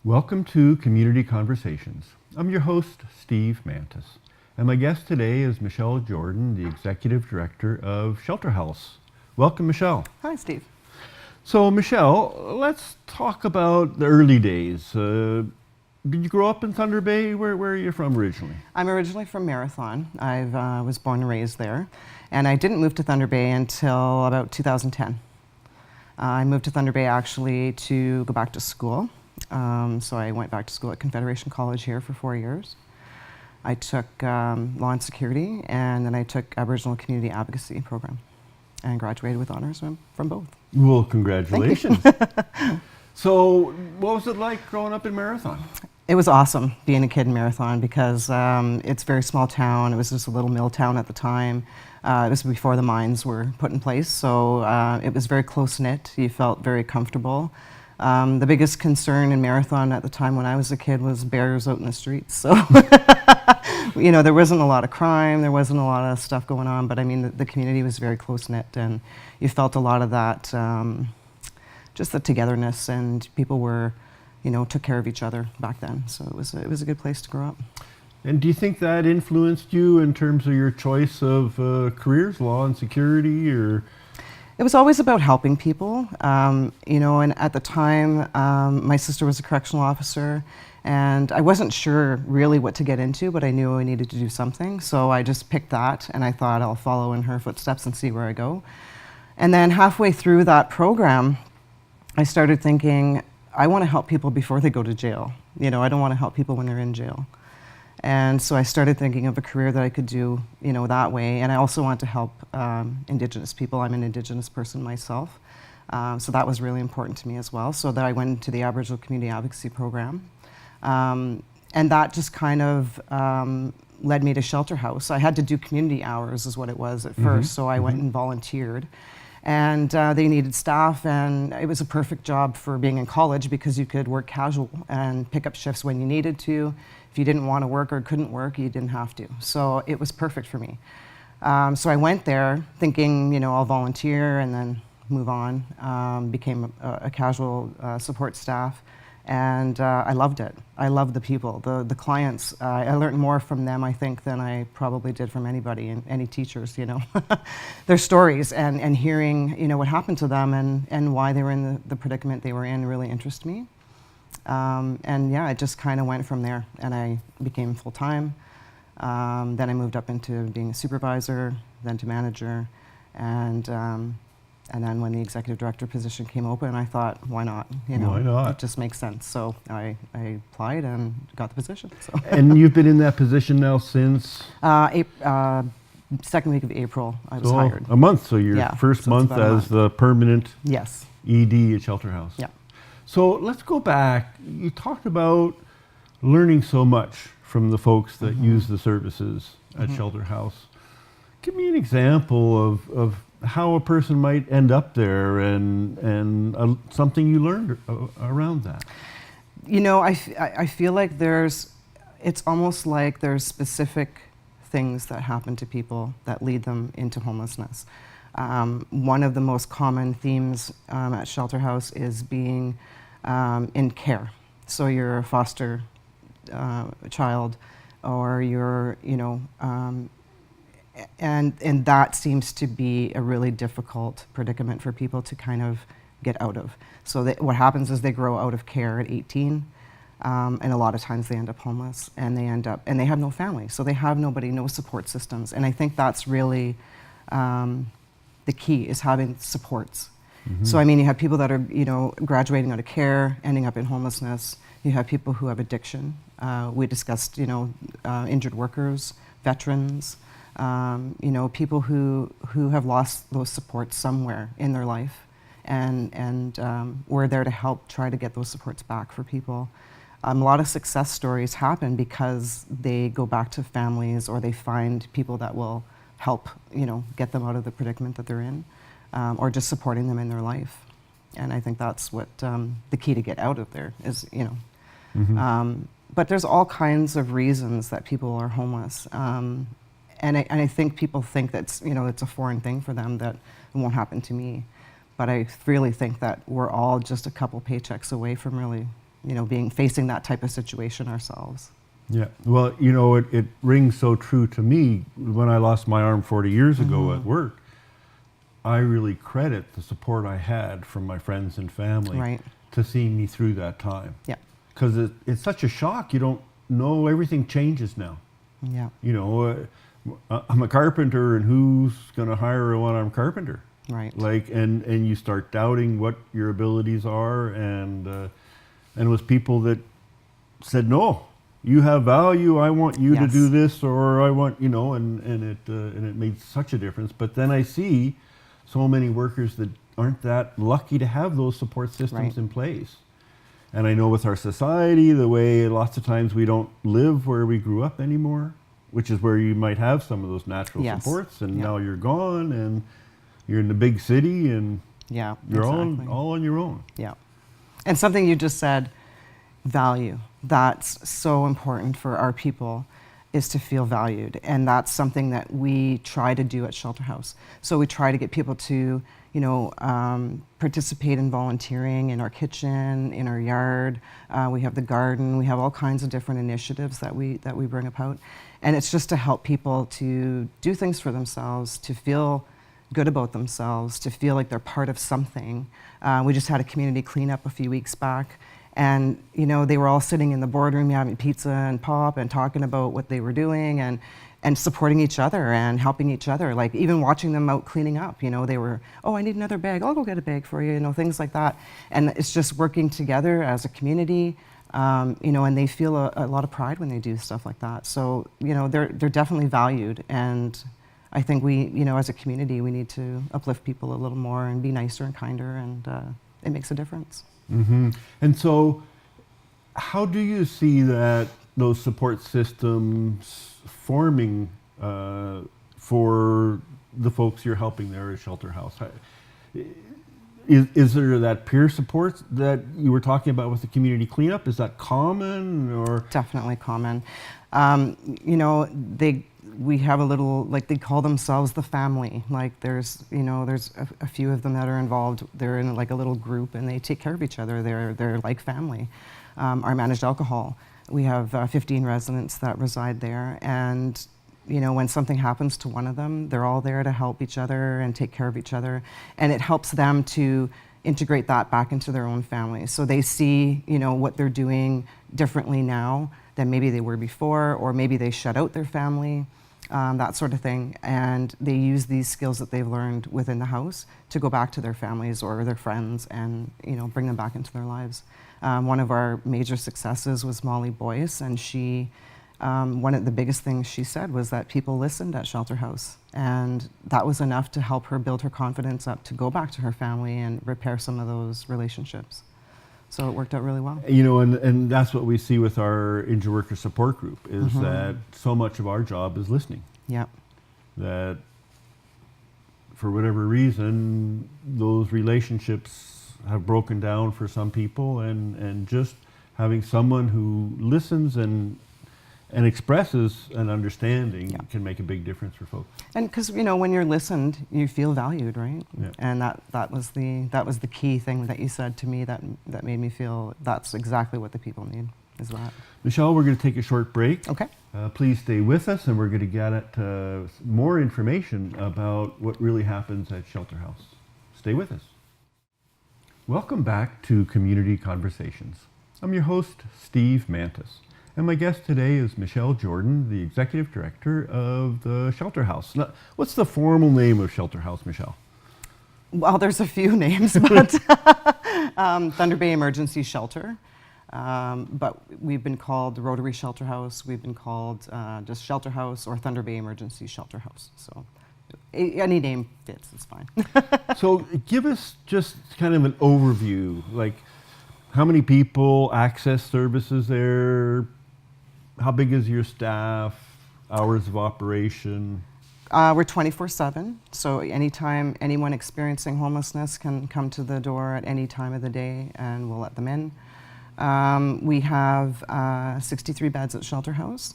Welcome to Community Conversations. I'm your host, Steve Mantis, and my guest today is Michelle Jordan, the Executive Director of Shelter House. Welcome, Michelle. Hi, Steve. So, Michelle, let's talk about the early days. Did you grow up in Thunder Bay? Where are you from originally? I'm originally from Marathon. I was born and raised there, and I didn't move to Thunder Bay until about 2010. I moved to Thunder Bay actually to go back to school. So I went back to school at Confederation College here for 4 years. I took law and security, and then I took Aboriginal Community Advocacy program and graduated with honors from both. Well, congratulations. So, what was it like growing up in Marathon? It was awesome being a kid in Marathon because it's a very small town. It was just a little mill town at the time. It was before the mines were put in place, so it was very close-knit. You felt very comfortable. The biggest concern in Marathon at the time when I was a kid was bears out in the streets. So, you know, there wasn't a lot of crime, there wasn't a lot of stuff going on, but I mean, the community was very close-knit, and you felt a lot of that, just the togetherness, and people were, you know, took care of each other back then. So it was a good place to grow up. And do you think that influenced you in terms of your choice of careers, law and security, or? It was always about helping people, you know, and at the time, my sister was a correctional officer, and I wasn't sure really what to get into, but I knew I needed to do something, so I just picked that, and I thought I'll follow in her footsteps and see where I go. And then halfway through that program, I started thinking, I want to help people before they go to jail. You know, I don't want to help people when they're in jail. And so I started thinking of a career that I could do, you know, that way. And I also want to help Indigenous people. I'm an Indigenous person myself. So that was really important to me as well. So that I went into the Aboriginal Community Advocacy program. And that just kind of led me to Shelter House. I had to do community hours is what it was at first. So I went and volunteered. And they needed staff, and it was a perfect job for being in college because you could work casual and pick up shifts when you needed to. If you didn't want to work or couldn't work, you didn't have to. So it was perfect for me. So I went there thinking, you know, I'll volunteer and then move on. Became a casual support staff, and I loved it. I loved the people, the clients. I learned more from them, I think, than I probably did from anybody and any teachers, you know. Their stories and hearing, you know, what happened to them and why they were in the predicament they were in really interested me. And yeah, it just kind of went from there, and I became full-time. Then I moved up into being a supervisor, then to manager, and then when the executive director position came open, I thought, why not? You know, Why not? It just makes sense. So I applied and got the position. So. And you've been in that position now since? Second week of April, I was hired. A month, so your Yeah, first so it's month about a as month. the permanent Yes. ED at Shelter House. Yeah. So let's go back. You talked about learning so much from the folks that use the services at Shelter House. Give me an example of how a person might end up there and something you learned around that. You know, I feel like it's almost like there's specific things that happen to people that lead them into homelessness. One of the most common themes at Shelter House is being in care. So you're a foster child, or you're, you know, and that seems to be a really difficult predicament for people to kind of get out of. So what happens is they grow out of care at 18, and a lot of times they end up homeless, and they have no family, so they have nobody, no support systems. And I think that's really the key, is having supports. So I mean, you have people that are, you know, graduating out of care, ending up in homelessness. You have people who have addiction. We discussed, you know, injured workers, veterans. You know, people who have lost those supports somewhere in their life, and we're there to help try to get those supports back for people. A lot of success stories happen because they go back to families, or they find people that will help, you know, get them out of the predicament that they're in, or just supporting them in their life. And I think that's what the key to get out of there is, you know. But there's all kinds of reasons that people are homeless. And I think people think that's, you know, it's a foreign thing for them, that it won't happen to me. But I really think that we're all just a couple paychecks away from really facing that type of situation ourselves. Yeah. Well, it rings so true to me. When I lost my arm 40 years ago at work, I really credit the support I had from my friends and family Right. to see me through that time. Yeah. Because it's such a shock. You don't know, everything changes now. Yeah. I'm a carpenter, and who's going to hire a one-armed carpenter? Right. And you start doubting what your abilities are, and it was people that said, no, you have value, I want you to Yes. do this, or I want, and it made such a difference. But then I see so many workers that aren't that lucky to have those support systems Right. in place. And I know with our society, the way lots of times we don't live where we grew up anymore, which is where you might have some of those natural Yes. supports, and Yeah. now you're gone, and you're in the big city, and Yeah. you're exactly. all on your own. Yeah. And something you just said, value. That's so important for our people, is to feel valued. And that's something that we try to do at Shelter House. So we try to get people to, participate in volunteering in our kitchen, in our yard. We have the garden. We have all kinds of different initiatives that we bring about. And it's just to help people to do things for themselves, to feel good about themselves, to feel like they're part of something. We just had a community cleanup a few weeks back, and they were all sitting in the boardroom having pizza and pop and talking about what they were doing and supporting each other and helping each other. Like even watching them out cleaning up, they were, oh, I need another bag, I'll go get a bag for you, things like that. And it's just working together as a community, and they feel a lot of pride when they do stuff like that. So, they're definitely valued, and I think we, as a community, we need to uplift people a little more and be nicer and kinder, and it makes a difference. Mm-hmm. And so, how do you see that those support systems forming for the folks you're helping there at Shelter House? Is there that peer support that you were talking about with the community cleanup? Is that common, or? Definitely common. We have a little, like, they call themselves the family. Like there's a few of them that are involved. They're in like a little group, and they take care of each other. They're like family. Our managed alcohol, we have 15 residents that reside there, and when something happens to one of them, they're all there to help each other and take care of each other, and it helps them to integrate that back into their own family. So they see what they're doing differently now than maybe they were before, or maybe they shut out their family. That sort of thing, and they use these skills that they've learned within the house to go back to their families or their friends and bring them back into their lives. One of our major successes was Molly Boyce, and she, one of the biggest things she said was that people listened at Shelter House, and that was enough to help her build her confidence up to go back to her family and repair some of those relationships. So it worked out really well. And that's what we see with our injured worker support group, is that so much of our job is listening. Yep. That for whatever reason, those relationships have broken down for some people, and just having someone who listens and expresses an understanding can make a big difference for folks. And because when you're listened, you feel valued, right? Yeah. And that was the key thing that you said to me that made me feel that's exactly what the people need, is that. Michelle, we're going to take a short break. Okay. Please stay with us, and we're going to get at more information about what really happens at Shelter House. Stay with us. Welcome back to Community Conversations. I'm your host, Steve Mantis. And my guest today is Michelle Jordan, the Executive Director of the Shelter House. Now, what's the formal name of Shelter House, Michelle? Well, there's a few names, but Thunder Bay Emergency Shelter. But we've been called the Rotary Shelter House. We've been called just Shelter House or Thunder Bay Emergency Shelter House. So any name fits, it's fine. So give us just kind of an overview, like how many people access services there? How big is your staff? Hours of operation? We're 24/7, so anytime anyone experiencing homelessness can come to the door at any time of the day, and we'll let them in. We have 63 beds at Shelter House.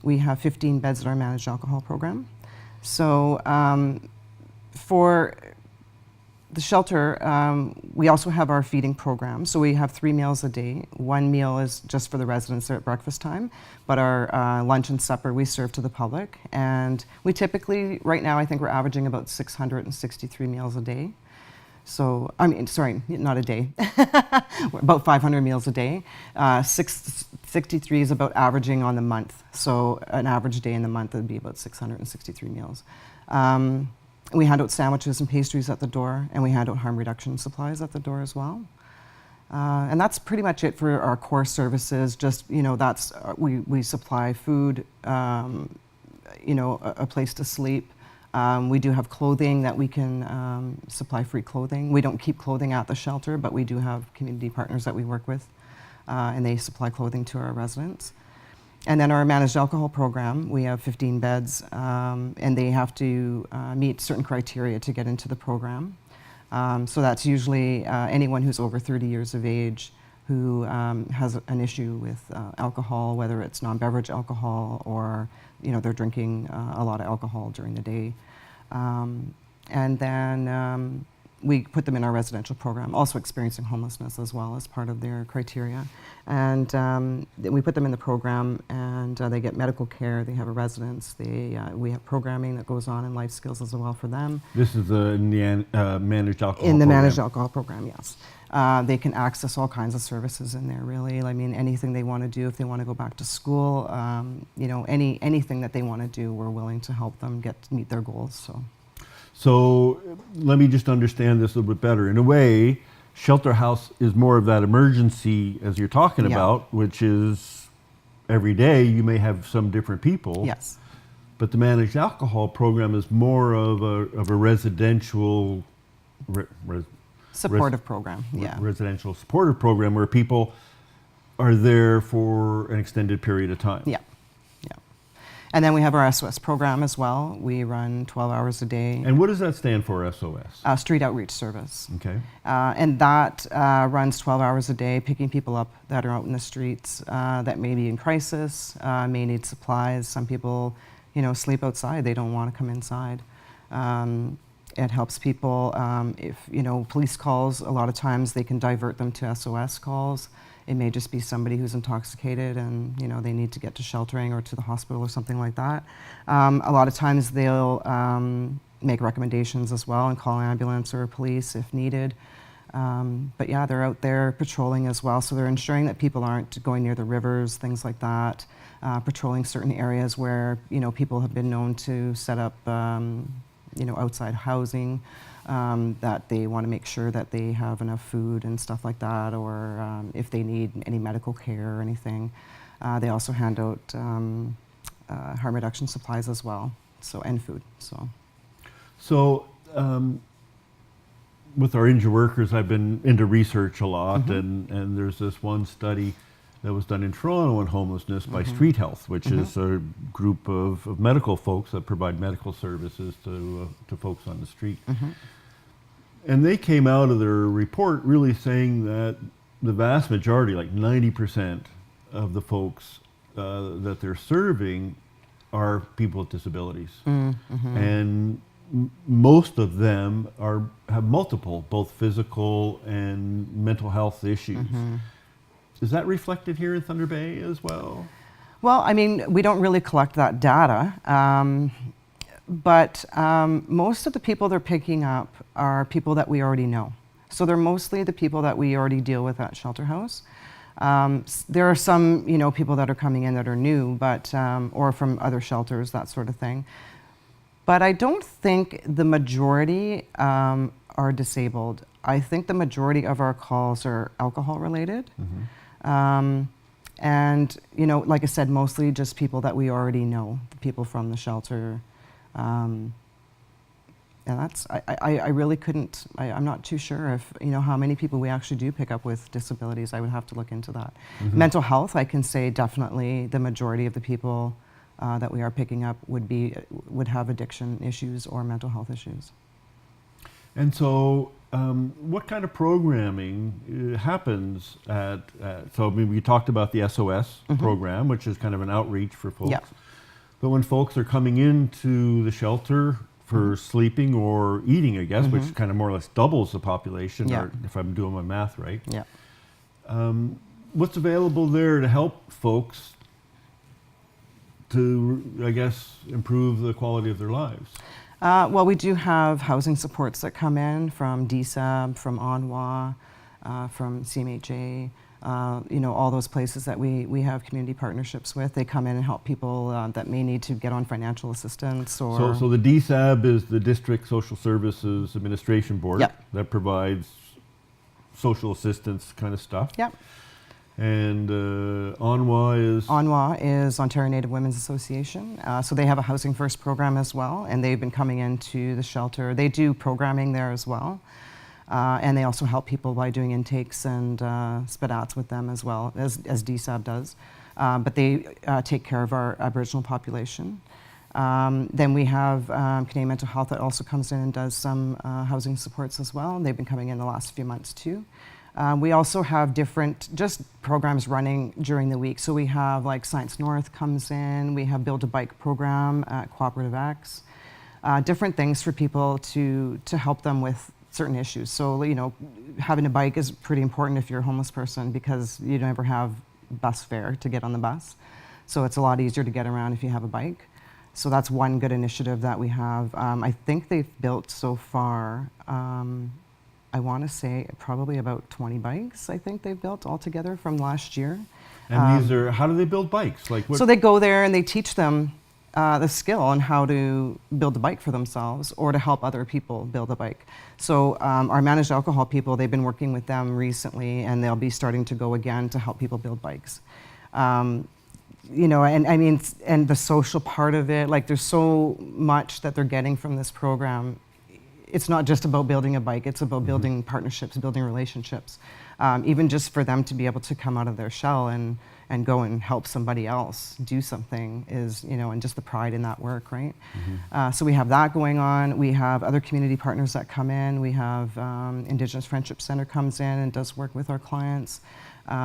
We have 15 beds at our managed alcohol program. So for the shelter, we also have our feeding program. So we have 3 meals a day. One meal is just for the residents at breakfast time, but our lunch and supper we serve to the public. And we typically, right now, I think we're averaging about 663 meals a day. So, I mean, sorry, not a day, about 500 meals a day. 63 is about averaging on the month. So an average day in the month would be about 663 meals. We hand out sandwiches and pastries at the door, and we hand out harm reduction supplies at the door as well. And that's pretty much it for our core services. Just, you know, that's, we supply food, you know, a place to sleep. We do have clothing that we can supply free clothing. We don't keep clothing at the shelter, but we do have community partners that we work with, and they supply clothing to our residents. And then our managed alcohol program, we have 15 beds, and they have to meet certain criteria to get into the program. So that's usually anyone who's over 30 years of age who has an issue with alcohol, whether it's non-beverage alcohol or, you know, they're drinking a lot of alcohol during the day. And then we put them in our residential program, also experiencing homelessness as well as part of their criteria. And we put them in the program, and they get medical care, they have a residence, we have programming that goes on in life skills as well for them. This is in the managed alcohol program? In the managed alcohol program, yes. They can access all kinds of services in there, really. I mean, anything they want to do, if they want to go back to school, you know, anything that they want to do, we're willing to help them meet their goals. So let me just understand this a little bit better. In a way, Shelter House is more of that emergency, as you're talking about, which is every day you may have some different people. Yes. But the managed alcohol program is more of a residential supportive program, yeah. Residential supportive program where people are there for an extended period of time. Yeah. And then we have our SOS program as well. We run 12 hours a day. And what does that stand for, SOS? Street Outreach Service. Okay. And that runs 12 hours a day, picking people up that are out in the streets that may be in crisis, may need supplies. Some people, you know, sleep outside. They don't want to come inside. It helps people, if, you know, police calls, a lot of times they can divert them to SOS calls. It may just be somebody who's intoxicated and, you know, they need to get to sheltering or to the hospital or something like that. A lot of times they'll make recommendations as well and call an ambulance or police if needed. But yeah, they're out there patrolling as well. So they're ensuring that people aren't going near the rivers, things like that. Patrolling certain areas where, you know, people have been known to set up, you know, outside housing. That they want to make sure that they have enough food and stuff like that, or if they need any medical care or anything. They also hand out harm reduction supplies as well, and food. So with our injured workers, I've been into research a lot, and there's this one study that was done in Toronto on homelessness by Street Health, which is a group of medical folks that provide medical services to folks on the street. And they came out of their report really saying that the vast majority, like 90% of the folks that they're serving are people with disabilities. And most of them have multiple, both physical and mental health issues. Is that reflected here in Thunder Bay as well? Well, I mean, we don't really collect that data. But most of the people they're picking up are people that we already know. So they're mostly the people that we already deal with at Shelter House. There are some, you know, people that are coming in that are new, but or from other shelters, that sort of thing. But I don't think the majority are disabled. I think the majority of our calls are alcohol related. And, you know, like I said, mostly just people that we already know, the people from the shelter. And that's, I really couldn't, I'm not too sure if, you know, how many people we actually do pick up with disabilities. I would have to look into that. Mental health, I can say definitely the majority of the people that we are picking up would have addiction issues or mental health issues. And so what kind of programming happens so I mean, we talked about the SOS program, which is kind of an outreach for folks. But when folks are coming into the shelter for sleeping or eating, I guess, which kind of more or less doubles the population, or if I'm doing my math right. Yeah. What's available there to help folks to, I guess, improve the quality of their lives? Well, we do have housing supports that come in from DSAB, from ONWA, from CMHA, all those places that we have community partnerships with. They come in and help people that may need to get on financial assistance or... So the DSAB is the District Social Services Administration Board that provides social assistance kind of stuff. Yep. And ONWA is? ONWA is Ontario Native Women's Association. So they have a Housing First program as well, and they've been coming into the shelter. They do programming there as well. And they also help people by doing intakes and SPDATs with them as well, as DSAB does. But they take care of our Aboriginal population. Then we have Canadian Mental Health that also comes in and does some housing supports as well. They've been coming in the last few months too. We also have different just programs running during the week. So we have like Science North comes in, we have Build a Bike program at Cooperative X, different things for people to help them with certain issues. So, having a bike is pretty important if you're a homeless person because you never have bus fare to get on the bus. So it's a lot easier to get around if you have a bike. So that's one good initiative that we have. I think they've built so far, I want to say probably about 20 bikes I think they've built altogether from last year. And these are, how do they build bikes? Like what? So they go there and they teach them the skill on how to build a bike for themselves or to help other people build a bike. So our managed alcohol people, they've been working with them recently and they'll be starting to go again to help people build bikes. And I mean, and the social part of it, like there's so much that they're getting from this program. It's not just about building a bike, it's about building partnerships, building relationships. Even just for them to be able to come out of their shell and go and help somebody else do something is, and just the pride in that work, right? So we have that going on. We have other community partners that come in. We have Indigenous Friendship Center comes in and does work with our clients.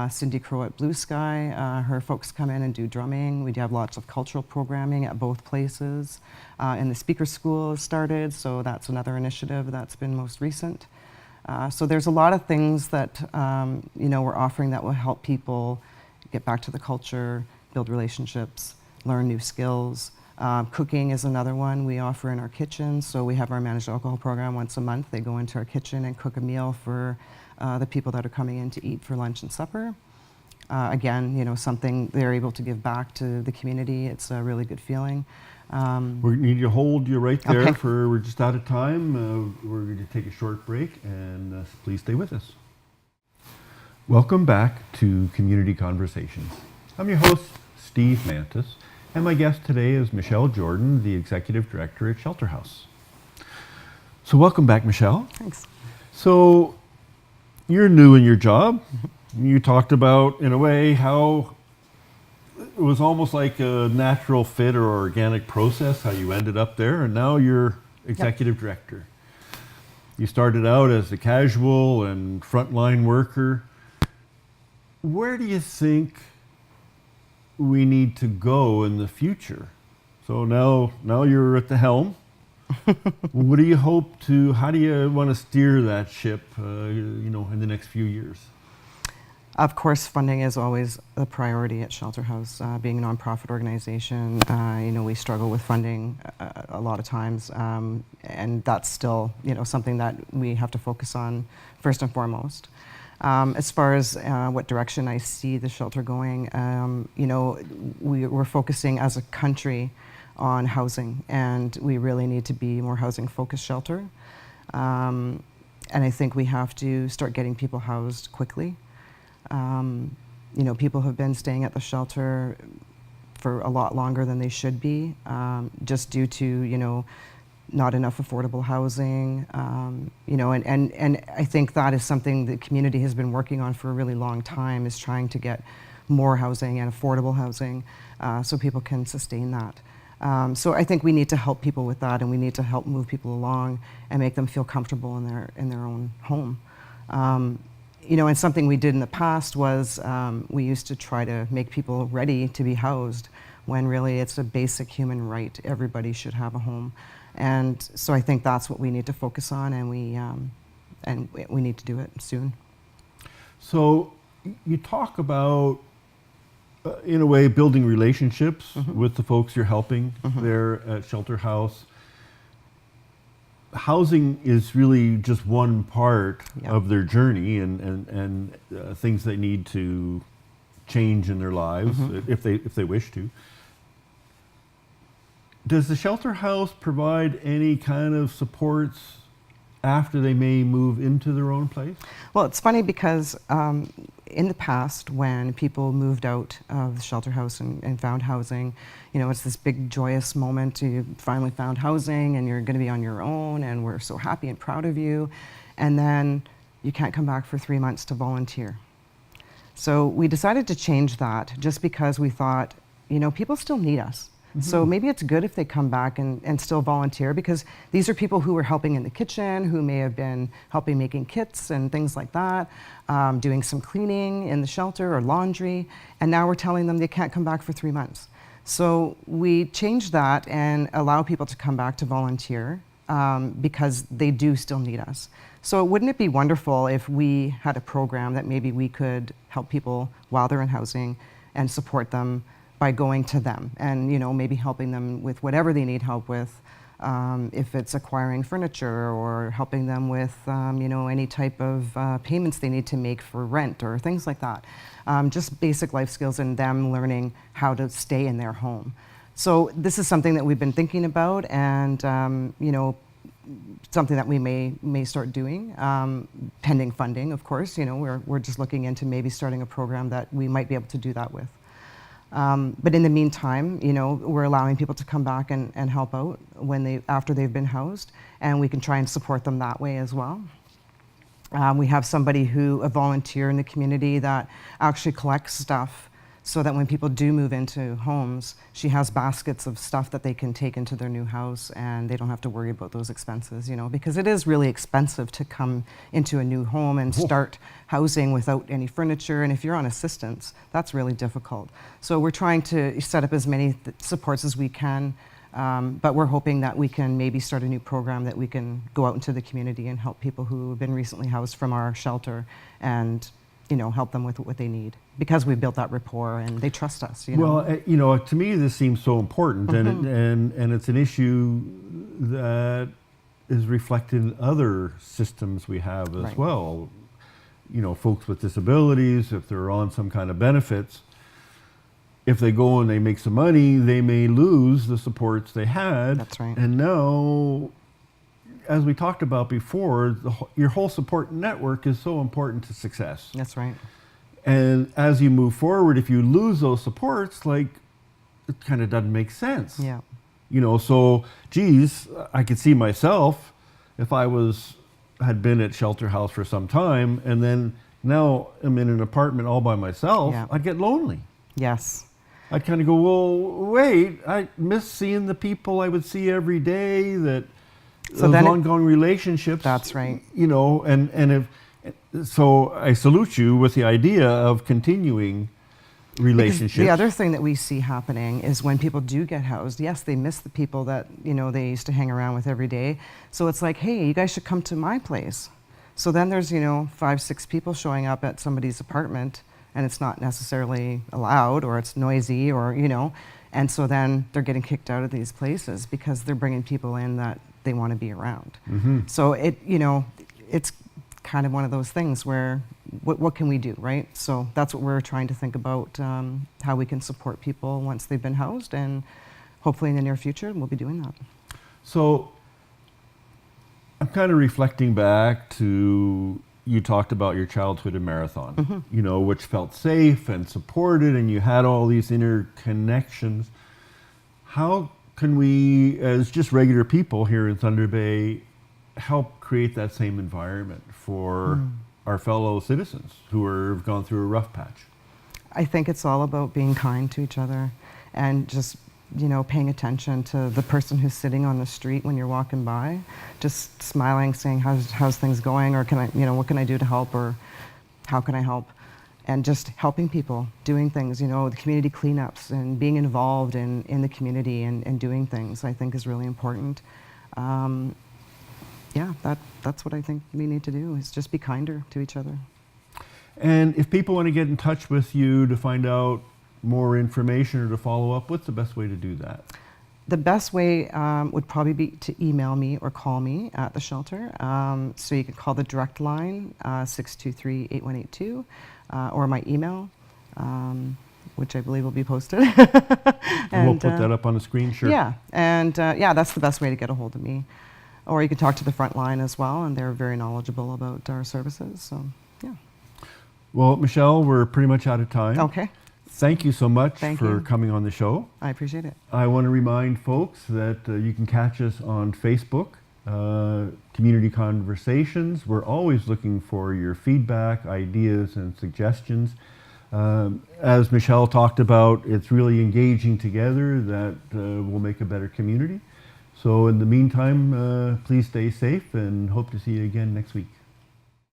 Cindy Crow at Blue Sky, her folks come in and do drumming. We do have lots of cultural programming at both places. And the speaker school has started, so that's another initiative that's been most recent. So there's a lot of things that we're offering that will help people get back to the culture, build relationships, learn new skills. Cooking is another one we offer in our kitchen. So we have our managed alcohol program once a month. They go into our kitchen and cook a meal for the people that are coming in to eat for lunch and supper. Again, something they're able to give back to the community. It's a really good feeling. We need to hold you right there Okay. we're just out of time. We're going to take a short break and please stay with us. Welcome back to Community Conversations. I'm your host, Steve Mantis, and my guest today is Michelle Jordan, the Executive Director at Shelter House. So welcome back, Michelle. Thanks. So you're new in your job. You talked about, in a way, how it was almost like a natural fit or organic process, how you ended up there, and now you're Executive Director. You started out as a casual and frontline worker. Where do you think we need to go in the future? So now you're at the helm. What do you hope to, how do you want to steer that ship, in the next few years? Of course, funding is always a priority at Shelter House. Being a nonprofit organization, we struggle with funding a lot of times, and that's still, something that we have to focus on first and foremost. As far as what direction I see the shelter going, we're focusing as a country on housing, and we really need to be more housing-focused shelter. And I think we have to start getting people housed quickly. People have been staying at the shelter for a lot longer than they should be, just due to, not enough affordable housing, and I think that is something the community has been working on for a really long time, is trying to get more housing and affordable housing so people can sustain that. So I think we need to help people with that, and we need to help move people along and make them feel comfortable in their own home. And something we did in the past was we used to try to make people ready to be housed when really it's a basic human right. Everybody should have a home. And so I think that's what we need to focus on, and we need to do it soon. So you talk about, in a way, building relationships with the folks you're helping there at Shelter House. Housing is really just one part of their journey, and things they need to change in their lives if they wish to. Does the Shelter House provide any kind of supports after they may move into their own place? Well, it's funny because in the past, when people moved out of the Shelter House and found housing, you know, it's this big joyous moment. You finally found housing and you're going to be on your own, and we're so happy and proud of you. And then you can't come back for 3 months to volunteer. So we decided to change that just because we thought, you know, people still need us. So maybe it's good if they come back and still volunteer, because these are people who were helping in the kitchen, who may have been helping making kits and things like that, doing some cleaning in the shelter or laundry, and now we're telling them they can't come back for 3 months. So we changed that and allow people to come back to volunteer because they do still need us. So wouldn't it be wonderful if we had a program that maybe we could help people while they're in housing and support them by going to them and, you know, maybe helping them with whatever they need help with, if it's acquiring furniture or helping them with, you know, any type of payments they need to make for rent or things like that. Just basic life skills and them learning how to stay in their home. So this is something that we've been thinking about, and, you know, something that we may start doing, pending funding, of course. You know, we're just looking into maybe starting a program that we might be able to do that with. But in the meantime, you know, we're allowing people to come back and help out after they've been housed, and we can try and support them that way as well. We have a volunteer in the community that actually collects stuff so that when people do move into homes, she has baskets of stuff that they can take into their new house, and they don't have to worry about those expenses, you know, because it is really expensive to come into a new home and start housing without any furniture. And if you're on assistance, that's really difficult. So we're trying to set up as many supports as we can, but we're hoping that we can maybe start a new program that we can go out into the community and help people who have been recently housed from our shelter and, you know, help them with what they need, because we built that rapport and they trust us. You know? Well, you know, to me this seems so important, and it's an issue that is reflected in other systems we have as well. You know, folks with disabilities, if they're on some kind of benefits, if they go and they make some money, they may lose the supports they had. That's right. And now, as we talked about before, your whole support network is so important to success. That's right. And as you move forward, if you lose those supports, like, it kind of doesn't make sense. Yeah. You know, so, geez, I could see myself if I had been at Shelter House for some time, and then now I'm in an apartment all by myself, I'd get lonely. Yes. I'd kind of go, well, wait, I miss seeing the people I would see every day, those ongoing relationships. That's right. You know, so I salute you with the idea of continuing relationships. Because the other thing that we see happening is when people do get housed, yes, they miss the people that, you know, they used to hang around with every day. So it's like, hey, you guys should come to my place. So then there's, you know, 5, 6 people showing up at somebody's apartment, and it's not necessarily allowed, or it's noisy, or, you know, and so then they're getting kicked out of these places because they're bringing people in that they want to be around. So it, you know, it's kind of one of those things where what can we do, right? So that's what we're trying to think about, how we can support people once they've been housed, and hopefully in the near future we'll be doing that. So I'm kind of reflecting back to, you talked about your childhood in Marathon, you know, which felt safe and supported, and you had all these interconnections. How can we, as just regular people here in Thunder Bay, help create that same environment for our fellow citizens who have gone through a rough patch? I think it's all about being kind to each other and just, you know, paying attention to the person who's sitting on the street when you're walking by, just smiling, saying, how's things going, or what can I do to help, or how can I help? And just helping people, doing things, you know, the community cleanups and being involved in the community and doing things, I think is really important. Yeah, that's what I think we need to do, is just be kinder to each other. And if people want to get in touch with you to find out more information or to follow up, what's the best way to do that? The best way would probably be to email me or call me at the shelter. So you can call the direct line, 623-8182, or my email, which I believe will be posted. And we'll put that up on the screen, sure. Yeah, and yeah, that's the best way to get a hold of me. Or you can talk to the front line as well, and they're very knowledgeable about our services. So, yeah. Well, Michelle, we're pretty much out of time. Okay, Thank you so much Thank for you. coming on the show. I appreciate it. I want to remind folks that you can catch us on Facebook, Community Conversations. We're always looking for your feedback, ideas, and suggestions. As Michelle talked about, it's really engaging together that will make a better community. So in the meantime, please stay safe and hope to see you again next week.